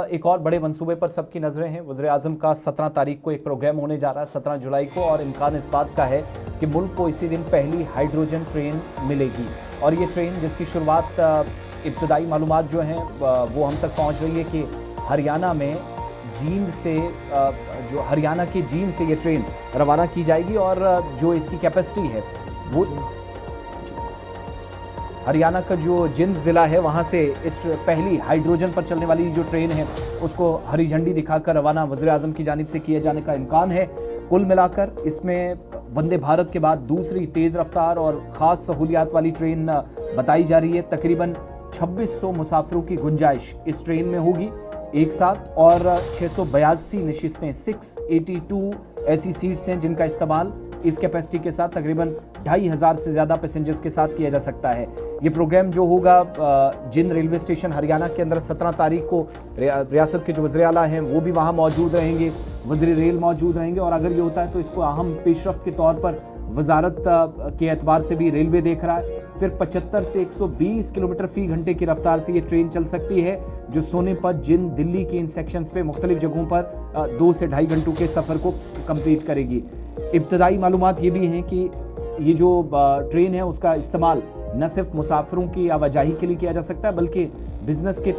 एक और बड़े मंसूबे पर सबकी नजरें हैं। वज़ीर-ए-आज़म का 17 तारीख को एक प्रोग्राम होने जा रहा है, 17 जुलाई को, और इम्कान इस बात का है कि मुल्क को इसी दिन पहली हाइड्रोजन ट्रेन मिलेगी। और ये ट्रेन जिसकी शुरुआत इब्तदाई मालूमात जो हैं वो हम तक पहुंच रही है कि हरियाणा में जींद से जो हरियाणा के जींद से ये ट्रेन रवाना की जाएगी। और जो इसकी कैपेसिटी है वो हरियाणा का जो जिंद ज़िला है वहां से इस पहली हाइड्रोजन पर चलने वाली जो ट्रेन है उसको हरी झंडी दिखाकर रवाना वज़ीर-ए-आज़म की जानिब से किए जाने का इम्कान है। कुल मिलाकर इसमें वंदे भारत के बाद दूसरी तेज़ रफ्तार और ख़ास सहूलियात वाली ट्रेन बताई जा रही है। तकरीबन 2600 मुसाफिरों की गुंजाइश इस ट्रेन में होगी एक साथ, और 682 नशिस्तें, 682 ऐसी सीट्स हैं जिनका इस्तेमाल इस कैपेसिटी के साथ तकरीबन 2500 से ज़्यादा पैसेंजर्स के साथ किया जा सकता है। ये प्रोग्राम जो होगा जिंद रेलवे स्टेशन हरियाणा के अंदर 17 तारीख को रियासत के जो वज़ीर आला हैं वो भी वहाँ मौजूद रहेंगे, वज़ीर रेल मौजूद रहेंगे। और अगर ये होता है तो इसको अहम पेशरफ्त के तौर पर वजारत के एतबार से भी रेलवे देख रहा है। फिर 75 से 120 किलोमीटर फी घंटे की रफ्तार से ये ट्रेन चल सकती है, जो सोनीपत, जिंद, दिल्ली के इन सेक्शंस पे मुख्तलिफ जगहों पर 2 से ढाई घंटों के सफ़र को कंप्लीट करेगी। इब्तदाई मालूमात ये भी हैं कि ये जो ट्रेन है उसका इस्तेमाल न सिर्फ मुसाफिरों की आवाजाही के लिए किया जा सकता है बल्कि बिजनेस के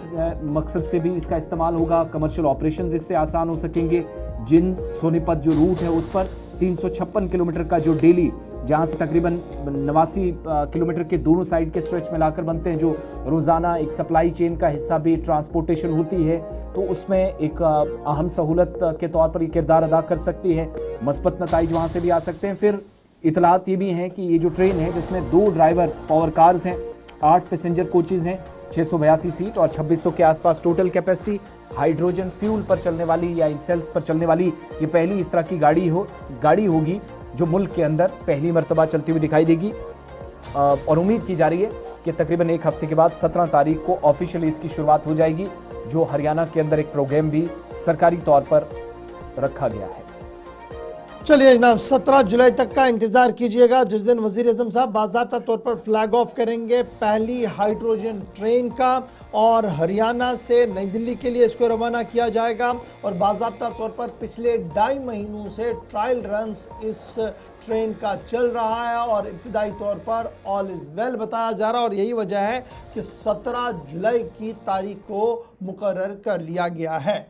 मकसद से भी इसका इस्तेमाल होगा। कमर्शियल ऑपरेशंस इससे आसान हो सकेंगे। जिंद सोनीपत जो रूट है उस पर 356 किलोमीटर का जो डेली, जहां से तकरीबन 89 किलोमीटर के दोनों साइड के स्ट्रेच मिलाकर बनते हैं, जो रोजाना एक सप्लाई चेन का हिस्सा भी ट्रांसपोर्टेशन होती है, तो उसमें एक अहम सहूलत के तौर पर ये किरदार अदा कर सकती है। मस्बत नताइज वहां से भी आ सकते हैं। फिर इतलात ये भी हैं कि ये जो ट्रेन है जिसमें 2 ड्राइवर पावर कार्स हैं, 8 पैसेंजर कोचेज हैं, 682 सीट और 2600 के आसपास टोटल कैपेसिटी, हाइड्रोजन फ्यूल पर चलने वाली या इन सेल्स पर चलने वाली ये पहली इस तरह की गाड़ी होगी जो मुल्क के अंदर पहली मर्तबा चलती हुई दिखाई देगी। और उम्मीद की जा रही है कि तकरीबन एक हफ्ते के बाद 17 तारीख को ऑफिशियली इसकी शुरुआत हो जाएगी, जो हरियाणा के अंदर एक प्रोग्राम भी सरकारी तौर पर रखा गया है। चलिए जनाब, 17 जुलाई तक का इंतजार कीजिएगा, जिस दिन वज़ीर-ए-आज़म साहब बाज़ाब्ता तौर पर फ्लैग ऑफ करेंगे पहली हाइड्रोजन ट्रेन का, और हरियाणा से नई दिल्ली के लिए इसको रवाना किया जाएगा। और बाज़ाब्ता तौर पर पिछले 2.5 महीनों से ट्रायल रन्स इस ट्रेन का चल रहा है और इब्तिदाई तौर पर ऑल इज़ वेल बताया जा रहा है। और यही वजह है कि 17 जुलाई की तारीख को मुकर्रर कर लिया गया है।